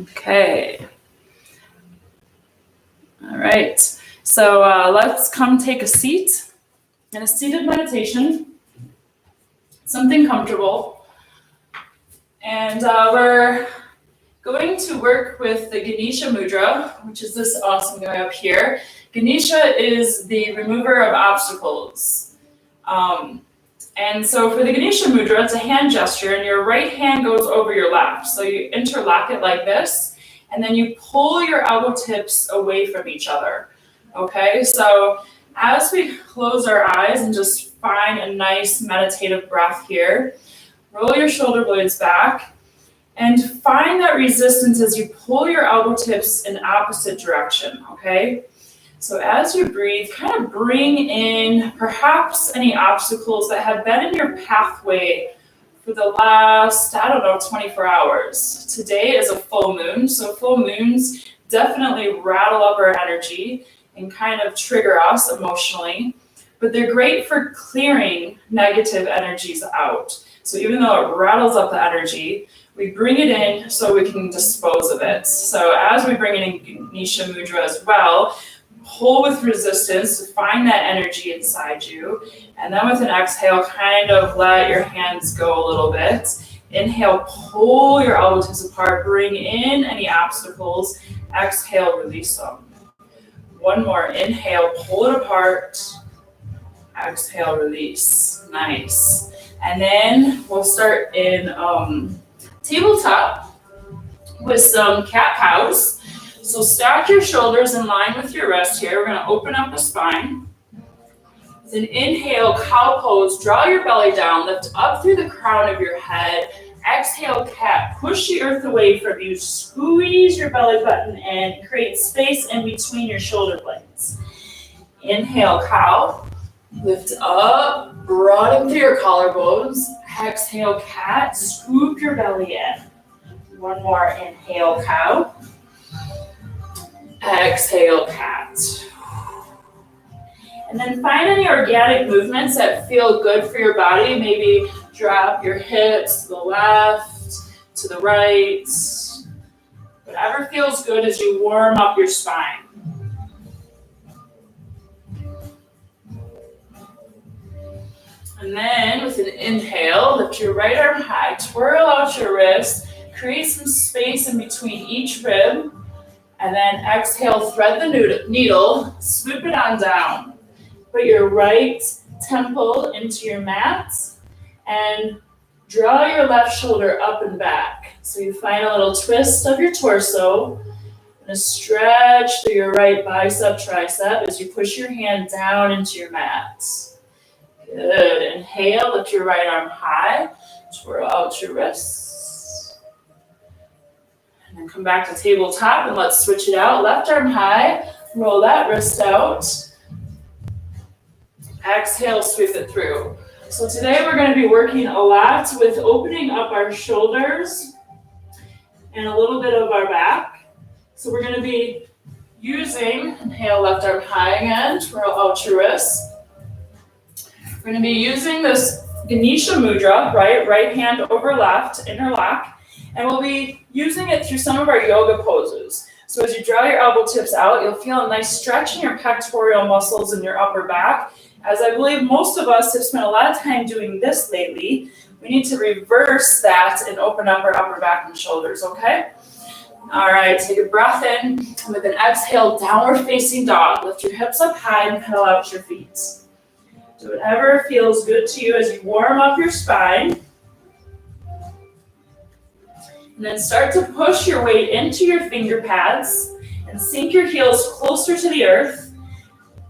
Okay. All right. So let's come take a seat in a seated meditation, something comfortable. And we're going to work with the Ganesha Mudra, which is this awesome guy up here. Ganesha is the remover of obstacles. And so for the Ganesha Mudra, it's a hand gesture, and your right hand goes over your left. So you interlock it like this, and then you pull your elbow tips away from each other. Okay, so as we close our eyes and just find a nice meditative breath here, roll your shoulder blades back and find that resistance as you pull your elbow tips in opposite direction, okay? So as you breathe, kind of bring in perhaps any obstacles that have been in your pathway for the last, 24 hours. Today is a full moon, so full moons definitely rattle up our energy and kind of trigger us emotionally, but they're great for clearing negative energies out. So even though it rattles up the energy, we bring it in so we can dispose of it. So as we bring it in Ganesha Mudra as well, pull with resistance to find that energy inside you. And then with an exhale, kind of let your hands go a little bit. Inhale, pull your elbow tips apart, bring in any obstacles. Exhale, release them. One more, inhale, pull it apart. Exhale, release. Nice. And then we'll start in tabletop with some cat-cows. So stack your shoulders in line with your wrist here. We're going to open up the spine. Then inhale, cow pose. Draw your belly down. Lift up through the crown of your head. Exhale, cat. Push the earth away from you. Squeeze your belly button in. Create space in between your shoulder blades. Inhale, cow. Lift up. Broaden through your collarbones. Exhale, cat. Scoop your belly in. One more. Inhale, cow. Exhale, cat. And then find any organic movements that feel good for your body. Maybe drop your hips to the left, to the right. Whatever feels good as you warm up your spine. And then with an inhale, lift your right arm high, twirl out your wrist, create some space in between each rib. And then exhale, thread the needle, swoop it on down. Put your right temple into your mat and draw your left shoulder up and back. So you find a little twist of your torso and a stretch through your right bicep, tricep as you push your hand down into your mat. Good. Inhale, lift your right arm high, twirl out your wrists. And then come back to tabletop and let's switch it out. Left arm high, roll that wrist out. Exhale, sweep it through. So today we're going to be working a lot with opening up our shoulders and a little bit of our back. So we're going to be using, inhale, left arm high again, twirl out your wrists. We're going to be using this Ganesha Mudra, right hand over left, interlock. And we'll be using it through some of our yoga poses. So as you draw your elbow tips out, you'll feel a nice stretch in your pectoral muscles in your upper back. As I believe most of us have spent a lot of time doing this lately, we need to reverse that and open up our upper back and shoulders, okay? All right, take a breath in. And with an exhale, downward facing dog. Lift your hips up high and pedal out your feet. Do whatever feels good to you as you warm up your spine. And then start to push your weight into your finger pads and sink your heels closer to the earth.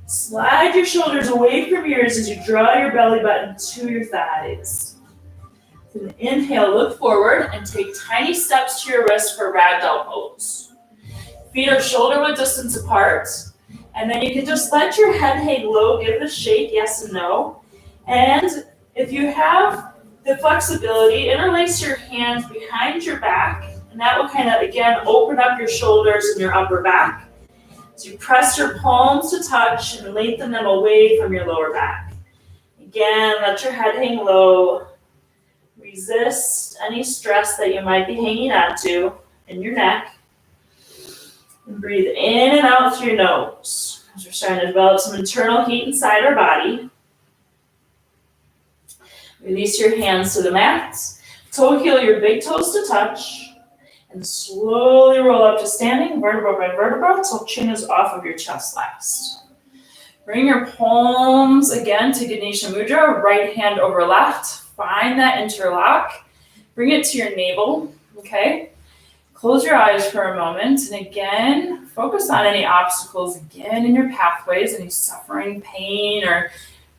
Slide your shoulders away from your ears as you draw your belly button to your thighs. Then inhale, look forward and take tiny steps to your wrist for ragdoll pose. Feet are shoulder width distance apart. And then you can just let your head hang low, give it a shake, yes and no. And if you have the flexibility, interlace your hands behind your back, and that will kind of, again, open up your shoulders and your upper back. So you press your palms to touch and lengthen them away from your lower back. Again, let your head hang low. Resist any stress that you might be hanging on to. in your neck. And breathe in and out through your nose. As we're starting to develop some internal heat inside our body. Release your hands to the mat. Toe heel your big toes to touch. And slowly roll up to standing, vertebra by vertebra, till chin is off of your chest last. Bring your palms again to Ganesha Mudra, right hand over left. Find that interlock. Bring it to your navel, okay? Close your eyes for a moment, and again, focus on any obstacles again in your pathways, any suffering, pain, or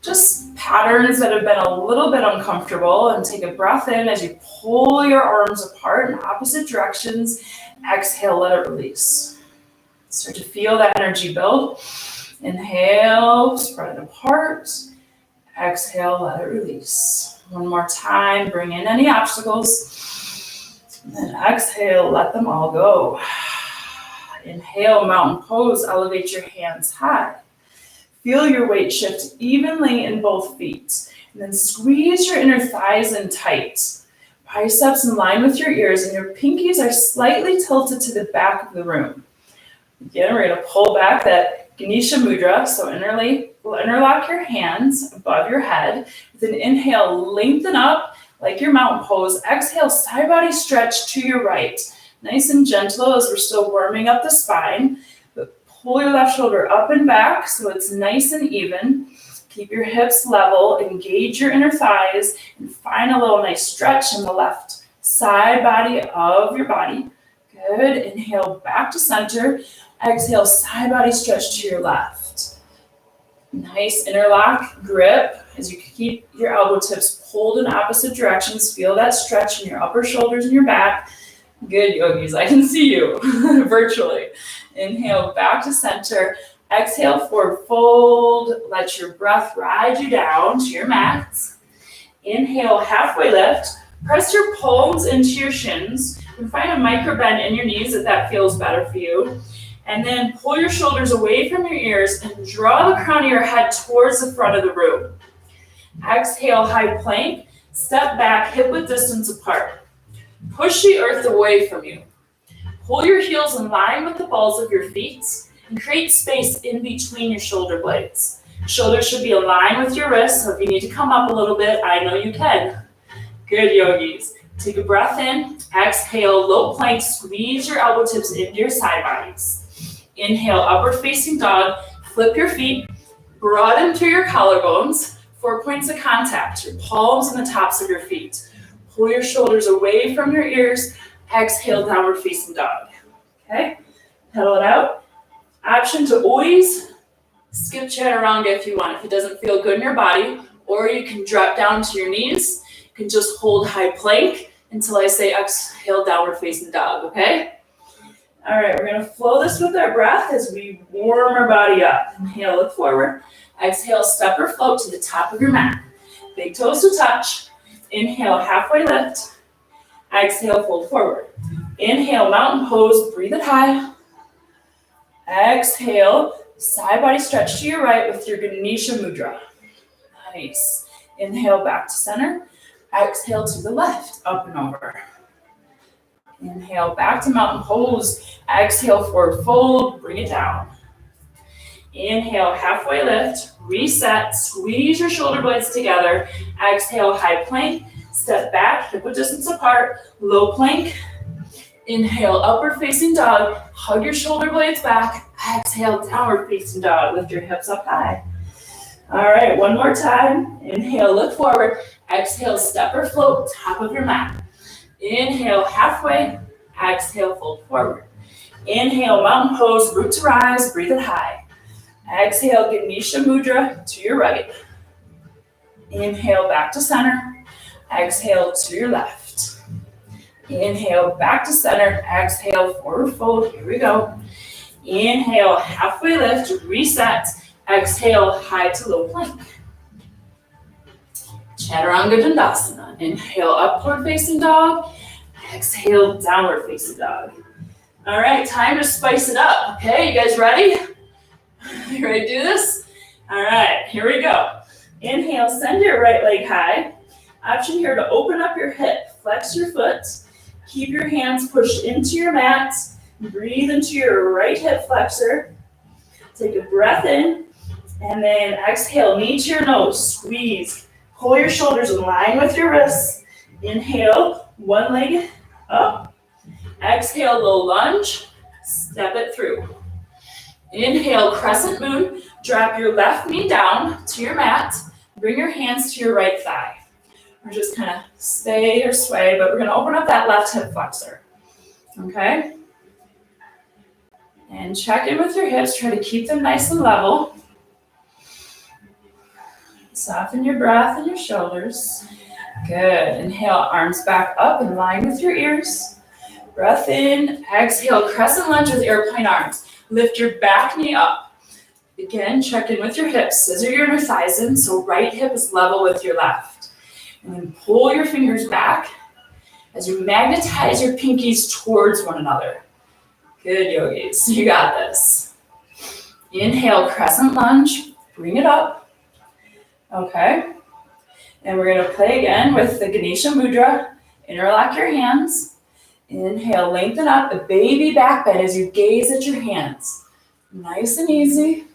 just patterns that have been a little bit uncomfortable. And take a breath in as you pull your arms apart in opposite directions. Exhale, let it release. Start to feel that energy build. Inhale, spread it apart. Exhale, let it release. One more time, bring in any obstacles. And then exhale, let them all go. Inhale, mountain pose, elevate your hands high. Feel your weight shift evenly in both feet. And then squeeze your inner thighs in tight. Biceps in line with your ears, and your pinkies are slightly tilted to the back of the room. Again, we're going to pull back that Ganesha Mudra. So interlock your hands above your head. With an inhale, lengthen up like your mountain pose. Exhale, side body stretch to your right. Nice and gentle as we're still warming up the spine. Pull your left shoulder up and back so it's nice and even. Keep your hips level, engage your inner thighs, and find a little nice stretch in the left side body of your body. Good. Inhale, back to center. Exhale, side body stretch to your left. Nice interlock grip as you keep your elbow tips pulled in opposite directions. Feel that stretch in your upper shoulders and your back. Good, yogis. I can see you virtually. Inhale, back to center. Exhale, forward fold. Let your breath ride you down to your mat. Inhale, halfway lift. Press your palms into your shins. And find a micro bend in your knees if that feels better for you. And then pull your shoulders away from your ears and draw the crown of your head towards the front of the room. Exhale, high plank. Step back, hip width distance apart. Push the earth away from you. Pull your heels in line with the balls of your feet and create space in between your shoulder blades. Shoulders should be aligned with your wrists, so if you need to come up a little bit, I know you can. Good, yogis. Take a breath in. Exhale, low plank. Squeeze your elbow tips into your side bodies. Inhale, upward facing dog. Flip your feet. Broaden through your collarbones. 4 points of contact. Your palms and the tops of your feet. Pull your shoulders away from your ears. Exhale, downward facing dog. Okay? Pedal it out. Option to always skip chaturanga if you want, if it doesn't feel good in your body, or you can drop down to your knees. You can just hold high plank until I say exhale, downward facing dog, okay? All right, we're gonna flow this with our breath as we warm our body up. Inhale, look forward. Exhale, step or float to the top of your mat. Big toes to touch. Inhale, halfway lift. Exhale, fold forward. Inhale, mountain pose, breathe it high. Exhale, side body stretch to your right with your Ganesha Mudra. Nice. Inhale, back to center. Exhale to the left, up and over. Inhale, back to mountain pose. Exhale, forward fold, bring it down. Inhale, halfway lift, reset, squeeze your shoulder blades together. Exhale, high plank, step back, hip width distance apart, low plank. Inhale, upward facing dog, hug your shoulder blades back. Exhale, downward facing dog, lift your hips up high. All right, one more time. Inhale, look forward. Exhale, step or float, top of your mat. Inhale, halfway. Exhale, fold forward. Inhale, mountain pose, root to rise, breathe it high. Exhale, Ganesha Mudra to your right. Inhale, back to center. Exhale to your left. Inhale, back to center. Exhale, forward fold. Here we go. Inhale, halfway lift, reset. Exhale, high to low plank. Chaturanga Dandasana. Inhale, upward facing dog. Exhale, downward facing dog. All right, time to spice it up. Okay, you guys ready? You ready to do this? All right, here we go. Inhale, send your right leg high. Option here to open up your hip, flex your foot, Keep your hands pushed into your mat. Breathe into your right hip flexor. Take a breath in, and then exhale, knee to your nose, squeeze. Pull your shoulders in line with your wrists. Inhale, one leg up. Exhale, low lunge, step it through. Inhale, crescent moon. Drop your left knee down to your mat. Bring your hands to your right thigh. Or just kind of stay or sway, but we're gonna open up that left hip flexor, okay? And check in with your hips, try to keep them nice and level. Soften your breath and your shoulders. Good, inhale, arms back up in line with your ears. Breath in, exhale, crescent lunge with airplane arms. Lift your back knee up. Again, check in with your hips, scissor your inner thighs in, so right hip is level with your left. And then pull your fingers back as you magnetize your pinkies towards one another. Good, yogis, you got this. Inhale, crescent lunge, bring it up. Okay, and we're gonna play again with the Ganesha Mudra. Interlock your hands. Inhale, lengthen up, a baby back bend as you gaze at your hands. Nice and easy.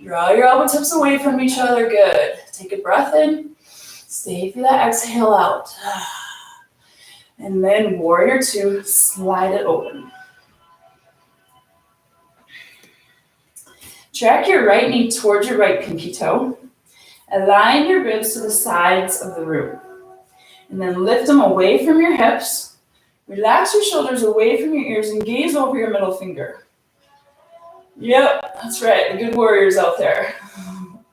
Draw your elbow tips away from each other, good. Take a breath in, stay for that exhale out. And then warrior two, slide it open. Track your right knee towards your right pinky toe. Align your ribs to the sides of the room. And then lift them away from your hips. Relax your shoulders away from your ears and gaze over your middle finger. Yep, that's right, the good warriors out there.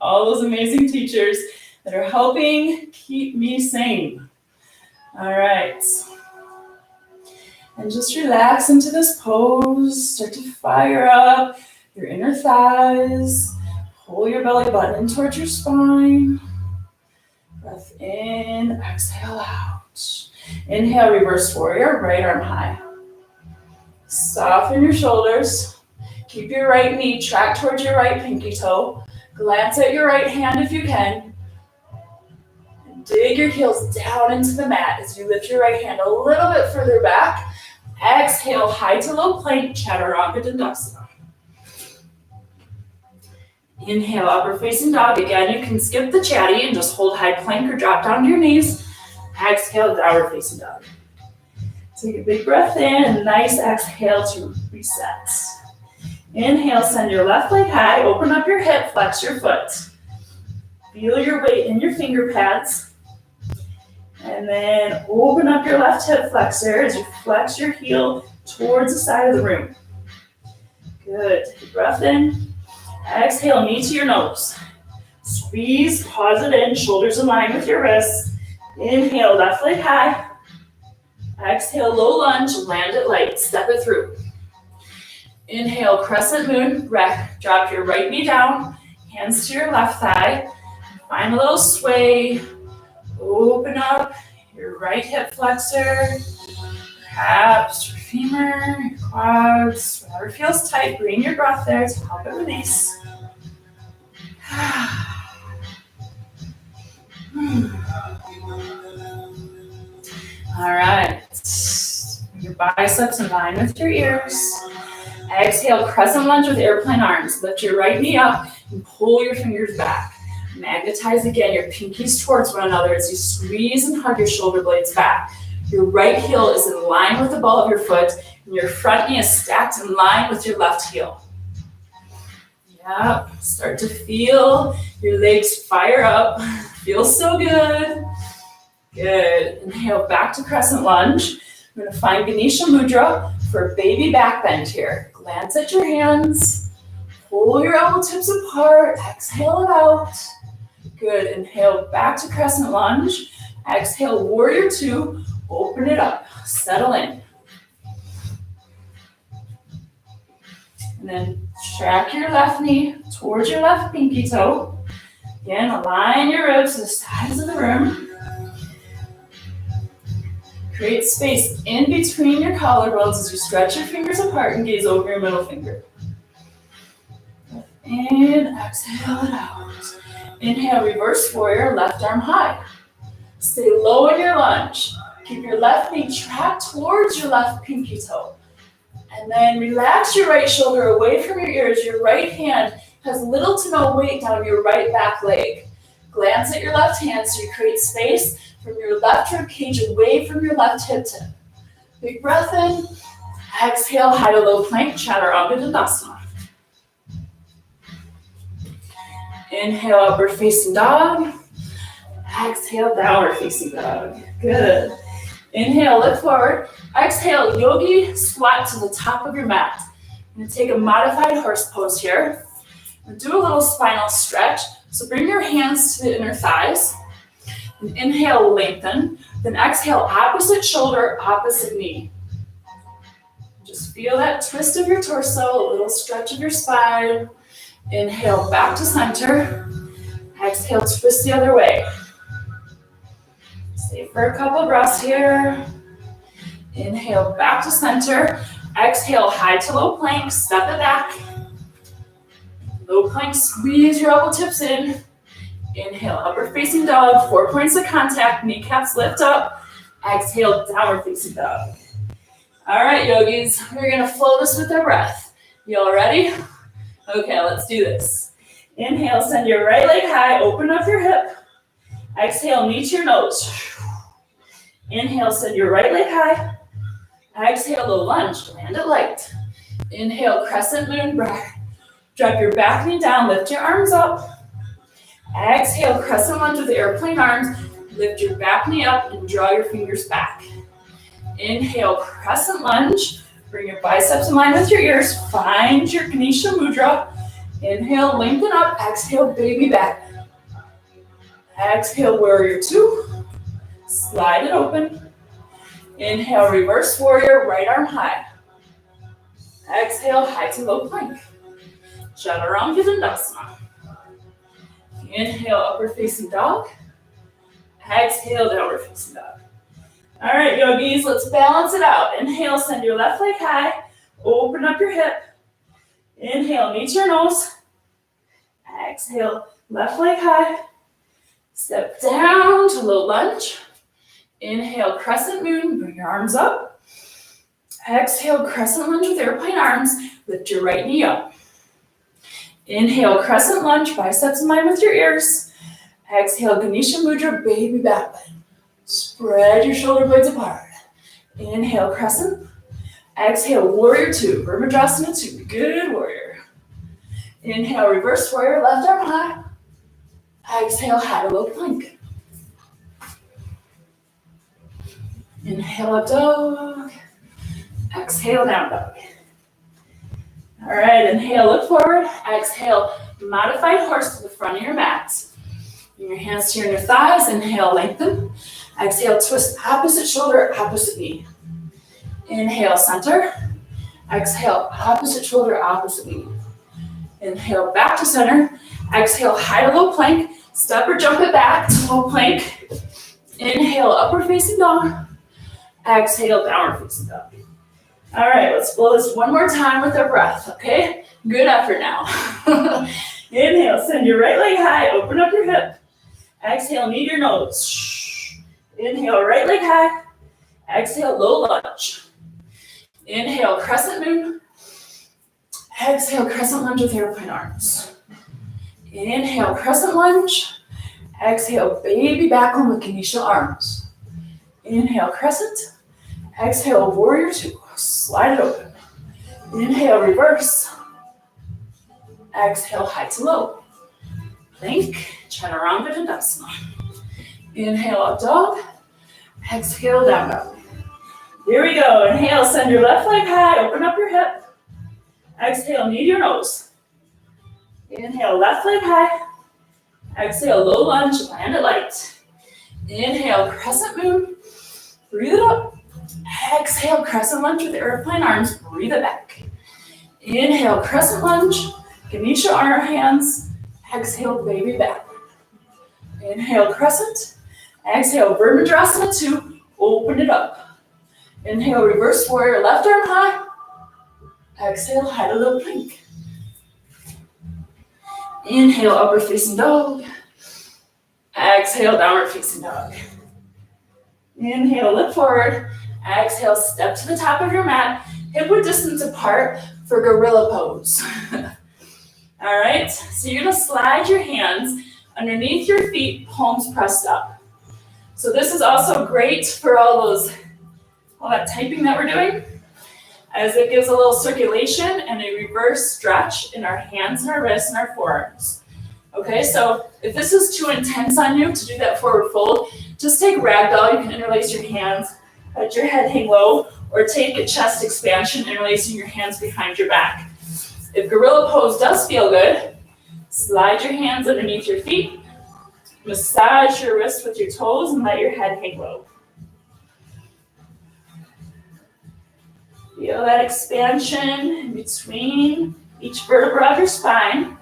All those amazing teachers that are helping keep me sane. All right. And just relax into this pose. Start to fire up your inner thighs. Pull your belly button in towards your spine. Breath in, exhale out. Inhale, reverse warrior, right arm high. Soften your shoulders. Keep your right knee tracked towards your right pinky toe. Glance at your right hand if you can. And dig your heels down into the mat as you lift your right hand a little bit further back. Exhale, high to low plank, chaturanga dandasana. Inhale, upward facing dog. Again, you can skip the chatty and just hold high plank or drop down to your knees. Exhale, downward facing dog. Take a big breath in and nice exhale to reset. Inhale, send your left leg high, open up your hip, flex your foot. Feel your weight in your finger pads. And then open up your left hip flexor as you flex your heel towards the side of the room. Good, take a breath in. Exhale, knee to your nose. Squeeze, pause it in, shoulders in line with your wrists. Inhale, left leg high. Exhale, low lunge, land it light, step it through. Inhale, crescent moon, breath. Drop your right knee down, hands to your left thigh. Find a little sway. Open up your right hip flexor. Perhaps your femur, your quads, whatever feels tight. Bring your breath there to help it release. All right. Your biceps in line with your ears. Exhale, crescent lunge with airplane arms. Lift your right knee up and pull your fingers back. Magnetize again your pinkies towards one another as you squeeze and hug your shoulder blades back. Your right heel is in line with the ball of your foot, and your front knee is stacked in line with your left heel. Yep, start to feel your legs fire up. Feels so good. Good. Inhale, back to crescent lunge. We're gonna find Ganesha Mudra for baby back bend here. Glance at your hands. Pull your elbow tips apart. Exhale it out. Good. Inhale, back to crescent lunge. Exhale, warrior two. Open it up. Settle in. And then track your left knee towards your left pinky toe. Again, align your ribs to the sides of the room. Create space in between your collarbones as you stretch your fingers apart and gaze over your middle finger. And exhale it out. Inhale, reverse warrior, left arm high. Stay low in your lunge. Keep your left knee trapped towards your left pinky toe. And then relax your right shoulder away from your ears. Your right hand has little to no weight down your right back leg. Glance at your left hand so you create space from your left rib cage away from your left hip tip. Big breath in. Exhale, high to low plank, Chaturanga Dandasana. Inhale, upward facing dog. Exhale, downward facing dog. Good. Inhale, lift forward. Exhale, yogi squat to the top of your mat. I'm going to take a modified horse pose here. And do a little spinal stretch. So bring your hands to the inner thighs. And inhale, lengthen. Then exhale, opposite shoulder, opposite knee. Just feel that twist of your torso, a little stretch of your spine. Inhale, back to center. Exhale, twist the other way. Stay for a couple breaths here. Inhale, back to center. Exhale, high to low plank, step it back. Low plank, squeeze your elbow tips in. Inhale, upward facing dog, 4 points of contact, kneecaps lift up. Exhale, downward facing dog. All right, yogis, we're gonna flow this with our breath. You all ready? Okay, let's do this. Inhale, send your right leg high, open up your hip. Exhale, knee to your nose. Inhale, send your right leg high. Exhale, low lunge, land it light. Inhale, crescent moon breath. Drop your back knee down, lift your arms up. Exhale, crescent lunge with airplane arms. Lift your back knee up and draw your fingers back. Inhale, crescent lunge. Bring your biceps in line with your ears. Find your Ganesha Mudra. Inhale, lengthen up. Exhale, baby back. Exhale, warrior two. Slide it open. Inhale, reverse warrior, right arm high. Exhale, high to low plank. Chaturanga Dandasana. Inhale, upward facing dog. Exhale, downward facing dog. All right, yogis, let's balance it out. Inhale, send your left leg high. Open up your hip. Inhale, knee to your nose. Exhale, left leg high. Step down to low lunge. Inhale, crescent moon, bring your arms up. Exhale, crescent lunge with airplane arms. Lift your right knee up. Inhale, crescent lunge, biceps in line with your ears. Exhale, Ganesha Mudra, baby back bend. Spread your shoulder blades apart. Inhale, crescent. Exhale, warrior two, Virabhadrasana 2, good warrior. Inhale, reverse warrior, left arm high. Exhale, high to low plank. Inhale, up dog. Exhale, down dog. All right, inhale, look forward. Exhale, modified horse to the front of your mat. Bring your hands to your inner thighs. Inhale, lengthen. Exhale, twist opposite shoulder, opposite knee. Inhale, center. Exhale, opposite shoulder, opposite knee. Inhale, back to center. Exhale, high to low plank. Step or jump it back to low plank. Inhale, upward facing dog. Exhale, downward facing dog. All right, let's blow this one more time with our breath, okay? Good effort now. Inhale, send your right leg high, open up your hip. Exhale, knee to your nose. Inhale, right leg high. Exhale, low lunge. Inhale, crescent moon. Exhale, crescent lunge with airplane arms. Inhale, crescent lunge. Exhale, baby back one with Ganesha arms. Inhale, crescent. Exhale, warrior two. Slide it open. Inhale, reverse. Exhale, high to low. Plank, Chaturanga Dandasana. Inhale, up dog. Exhale, down dog. Here we go. Inhale, send your left leg high. Open up your hip. Exhale, knee to your nose. Inhale, left leg high. Exhale, low lunge, land it light. Inhale, crescent moon. Breathe it up. Exhale, crescent lunge with airplane arms. Breathe it back. Inhale, crescent lunge. Ganesha on our hands. Exhale, baby back. Inhale, crescent. Exhale, Virabhadrasana 2. Open it up. Inhale, reverse warrior, left arm high. Exhale, high to low plank. Inhale, upward facing dog. Exhale, downward facing dog. Inhale, lift forward. Exhale, step to the top of your mat, hip-width distance apart for gorilla pose. All right, so you're gonna slide your hands underneath your feet, palms pressed up. So this is also great for all that typing that we're doing, as it gives a little circulation and a reverse stretch in our hands and our wrists and our forearms. Okay, so if this is too intense on you to do that forward fold, just take ragdoll. You can interlace your hands, let your head hang low, or take a chest expansion, interlacing your hands behind your back. If gorilla pose does feel good, slide your hands underneath your feet, massage your wrists with your toes, and let your head hang low. Feel that expansion in between each vertebra of your spine.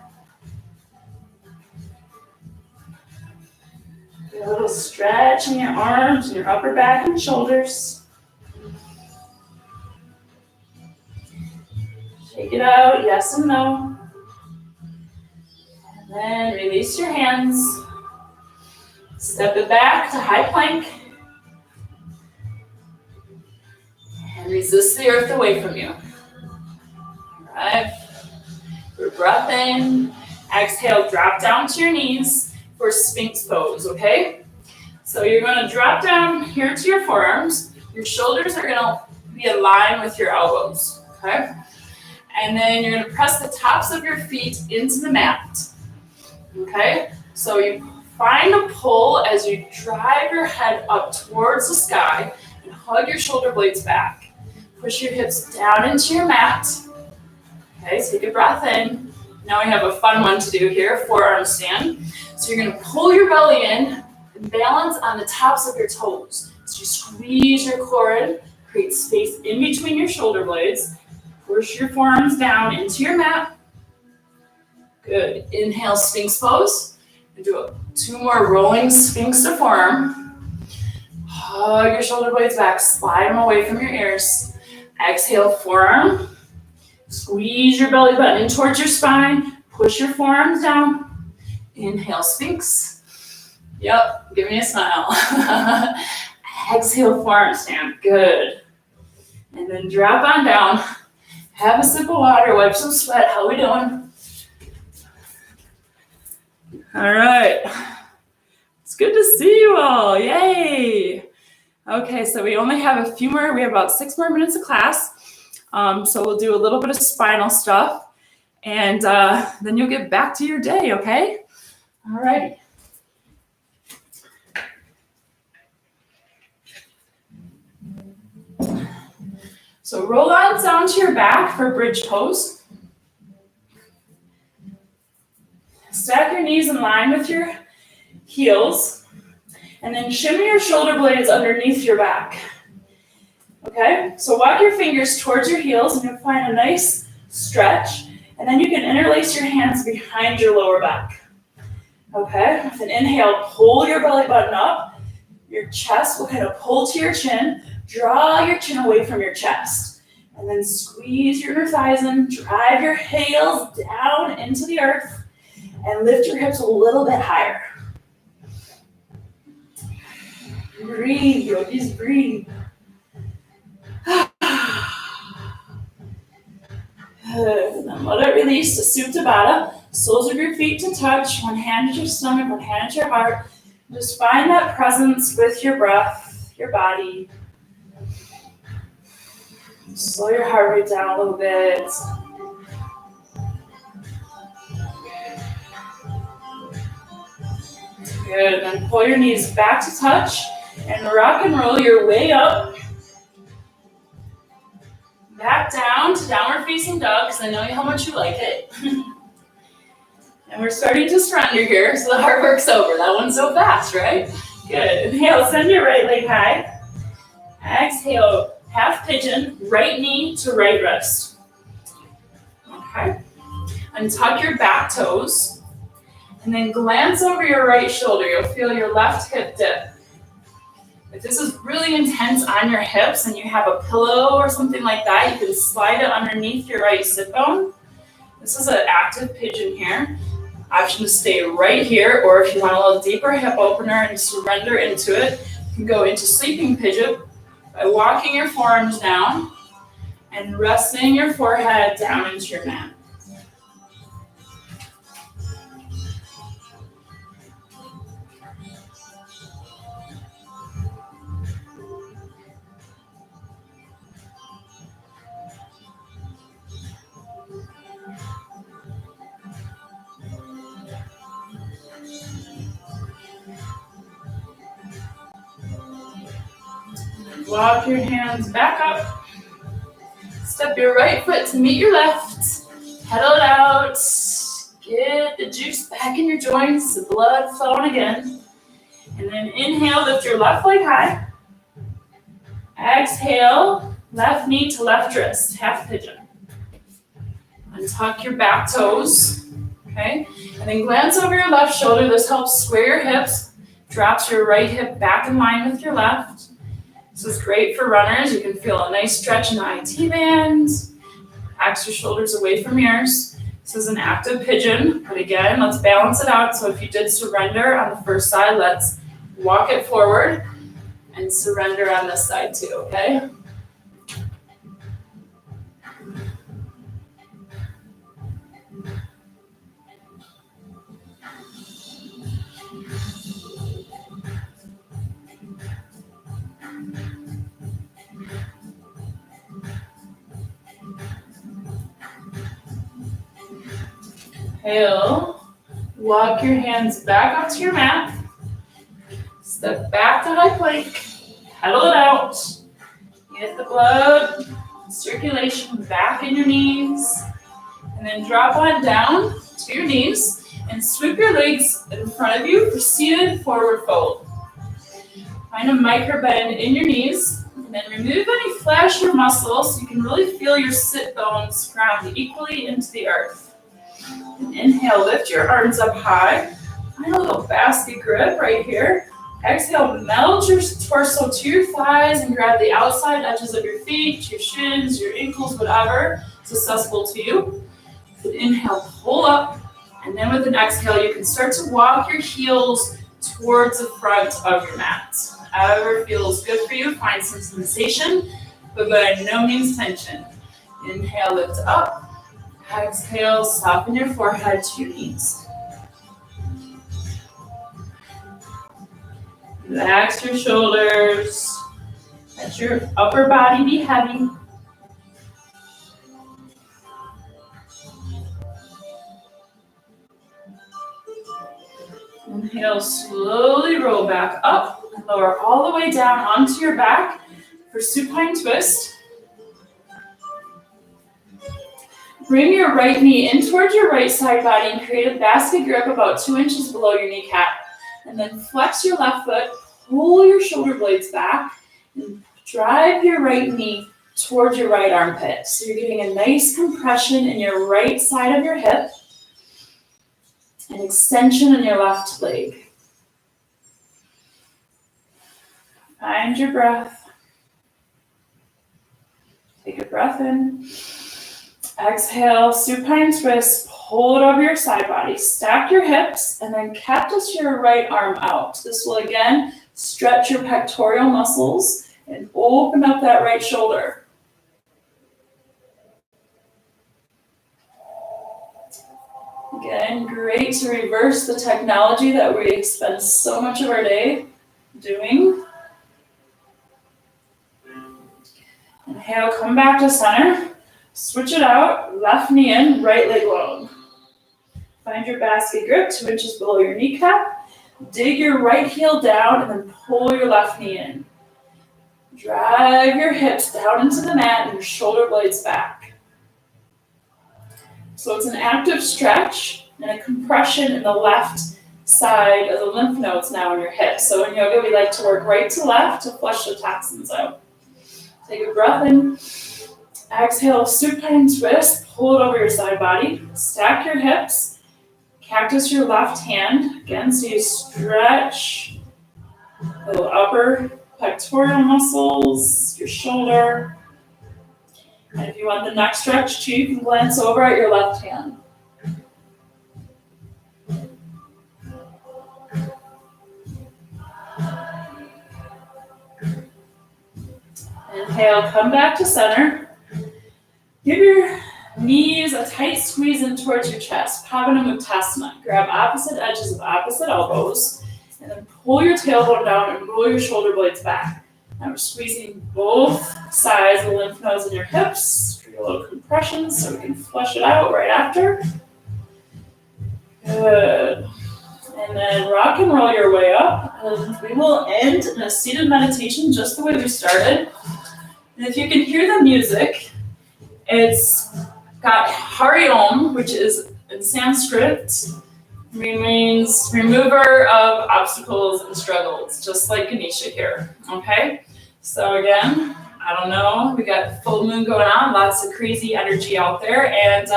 Feel a little stretch in your arms and your upper back and shoulders. Shake it out, yes and no. And then release your hands. Step it back to high plank. And resist the earth away from you. All right. Good breath in. Exhale, drop down to your knees for Sphinx pose, okay? So you're gonna drop down here to your forearms. Your shoulders are gonna be aligned with your elbows, okay? And then you're gonna press the tops of your feet into the mat, okay? So you find a pull as you drive your head up towards the sky and hug your shoulder blades back. Push your hips down into your mat. Okay, take a breath in. Now we have a fun one to do here, forearm stand. So you're gonna pull your belly in and balance on the tops of your toes. So you squeeze your core in, create space in between your shoulder blades. Push your forearms down into your mat. Good, inhale, Sphinx pose. And do 2 more rolling Sphinx to forearm. Hug your shoulder blades back, slide them away from your ears. Exhale, forearm. Squeeze your belly button in towards your spine. Push your forearms down. Inhale, Sphinx. Yep, give me a smile. Exhale, forearm stand. Good. And then drop on down. Have a sip of water, wipe some sweat. How we doing? All right. It's good to see you all. Yay. Okay, so we only have a few more. We have about 6 more minutes of class. So we'll do a little bit of spinal stuff, and then you'll get back to your day, okay? All right. So roll on down to your back for bridge pose. Stack your knees in line with your heels, and then shimmy your shoulder blades underneath your back. Okay, so walk your fingers towards your heels and you'll find a nice stretch, and then you can interlace your hands behind your lower back. Okay, with an inhale, pull your belly button up. Your chest will kind of pull to your chin. Draw your chin away from your chest. And then squeeze your inner thighs in. Drive your heels down into the earth. And lift your hips a little bit higher. Breathe, yogis, breathe. Good. And then let it release to Supta Baddha. Soles of your feet to touch. One hand at your stomach, one hand at your heart. Just find that presence with your breath, your body. Slow your heart rate down a little bit. Good, and then pull your knees back to touch and rock and roll your way up. Back down to downward facing dog, because I know how much you like it. And we're starting to surrender here, so the hard work's over. That one's so fast, right? Good. Inhale, send your right leg high. Exhale, half pigeon, right knee to right wrist. Okay. Untuck your back toes. And then glance over your right shoulder. You'll feel your left hip dip. If this is really intense on your hips and you have a pillow or something like that, you can slide it underneath your right sit bone. This is an active pigeon here. Option to stay right here, or if you want a little deeper hip opener and surrender into it, you can go into sleeping pigeon by walking your forearms down and resting your forehead down into your mat. Walk your hands back up. Step your right foot to meet your left. Pedal it out. Get the juice back in your joints, the blood flowing again. And then inhale, lift your left leg high. Exhale, left knee to left wrist, half pigeon. Untuck your back toes, okay? And then glance over your left shoulder. This helps square your hips. Drops your right hip back in line with your left. This is great for runners. You can feel a nice stretch in the IT band. Axe your shoulders away from yours. This is an active pigeon, but again, let's balance it out. So if you did surrender on the first side, let's walk it forward and surrender on this side too, okay? Exhale, walk your hands back up to your mat. Step back to high plank, pedal it out. Get the blood circulation back in your knees. And then drop on down to your knees and sweep your legs in front of you for seated forward fold. Find a micro bend in your knees. And then remove any flesh or muscle so you can really feel your sit bones ground equally into the earth. Inhale, lift your arms up high. Find a little basket grip right here. Exhale, melt your torso to your thighs and grab the outside edges of your feet, your shins, your ankles, whatever is accessible to you. Inhale, pull up. And then with an exhale, you can start to walk your heels towards the front of your mat. Whatever feels good for you, find some sensation, but by no means tension. Inhale, lift up. Exhale, soften your forehead to your knees. Relax your shoulders. Let your upper body be heavy. Inhale, slowly roll back up and lower all the way down onto your back for supine twist. Bring your right knee in towards your right side body and create a basket grip about 2 inches below your kneecap. And then flex your left foot, pull your shoulder blades back, and drive your right knee towards your right armpit. So you're getting a nice compression in your right side of your hip and extension in your left leg. Find your breath. Take a breath in. Exhale, supine twist, pull it over your side body. Stack your hips and then cactus your right arm out. This will again stretch your pectoral muscles and open up that right shoulder. Again, great to reverse the technology that we spend so much of our day doing. Inhale, come back to center. Switch it out, left knee in, right leg long. Find your basket grip 2 inches below your kneecap. Dig your right heel down and then pull your left knee in. Drive your hips down into the mat and your shoulder blades back. So it's an active stretch and a compression in the left side of the lymph nodes now in your hips. So in yoga, we like to work right to left to flush the toxins out. Take a breath in. Exhale, supine twist, pull it over your side body, stack your hips, cactus your left hand, again, so you stretch the upper pectoral muscles, your shoulder, and if you want the neck stretch too, you can glance over at your left hand. Inhale, come back to center. Give your knees a tight squeeze in towards your chest. Pavanamuktasana. Grab opposite edges of opposite elbows, and then pull your tailbone down and roll your shoulder blades back. Now we're squeezing both sides of the lymph nodes in your hips. Do a little compression so we can flush it out right after. Good. And then rock and roll your way up. And we will end in a seated meditation just the way we started. And if you can hear the music, it's got Hari Om, which is in Sanskrit, means remover of obstacles and struggles, just like Ganesha here, okay? So again, I don't know, we got full moon going on, lots of crazy energy out there, and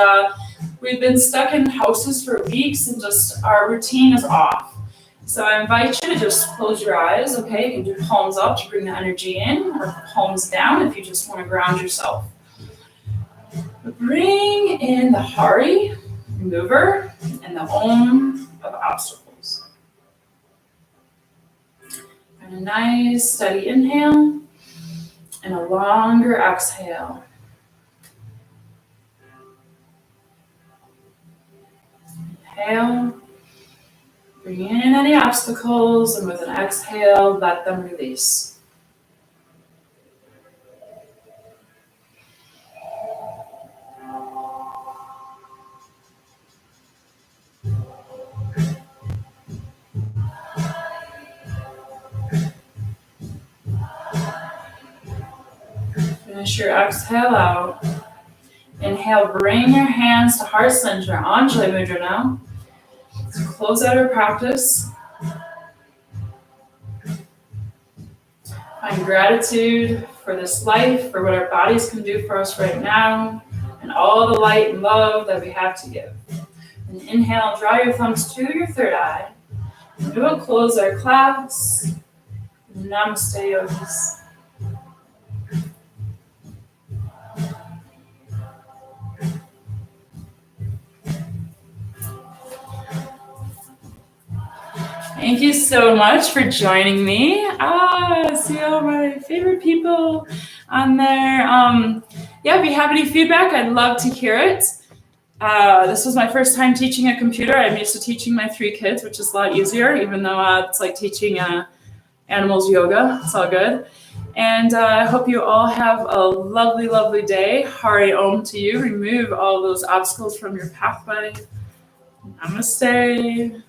we've been stuck in houses for weeks and just our routine is off. So I invite you to just close your eyes, okay? You can do palms up to bring the energy in, or palms down if you just want to ground yourself. Bring in the Hari, remover, and the Om of obstacles. And a nice steady inhale, and a longer exhale. Inhale. Bring in any obstacles, and with an exhale, let them release. Finish your exhale out. Inhale, bring your hands to heart center, Anjali Mudra now. To close out our practice, find gratitude for this life, for what our bodies can do for us right now, and all the light and love that we have to give. And inhale, draw your thumbs to your third eye. And we will close our class. Namaste, yogis. Thank you so much for joining me. See all my favorite people on there. Yeah, if you have any feedback, I'd love to hear it. This was my first time teaching a computer. I'm used to teaching my 3 kids, which is a lot easier, even though it's like teaching animals yoga. It's all good. And I hope you all have a lovely, lovely day. Hari Om to you. Remove all those obstacles from your pathway. Namaste.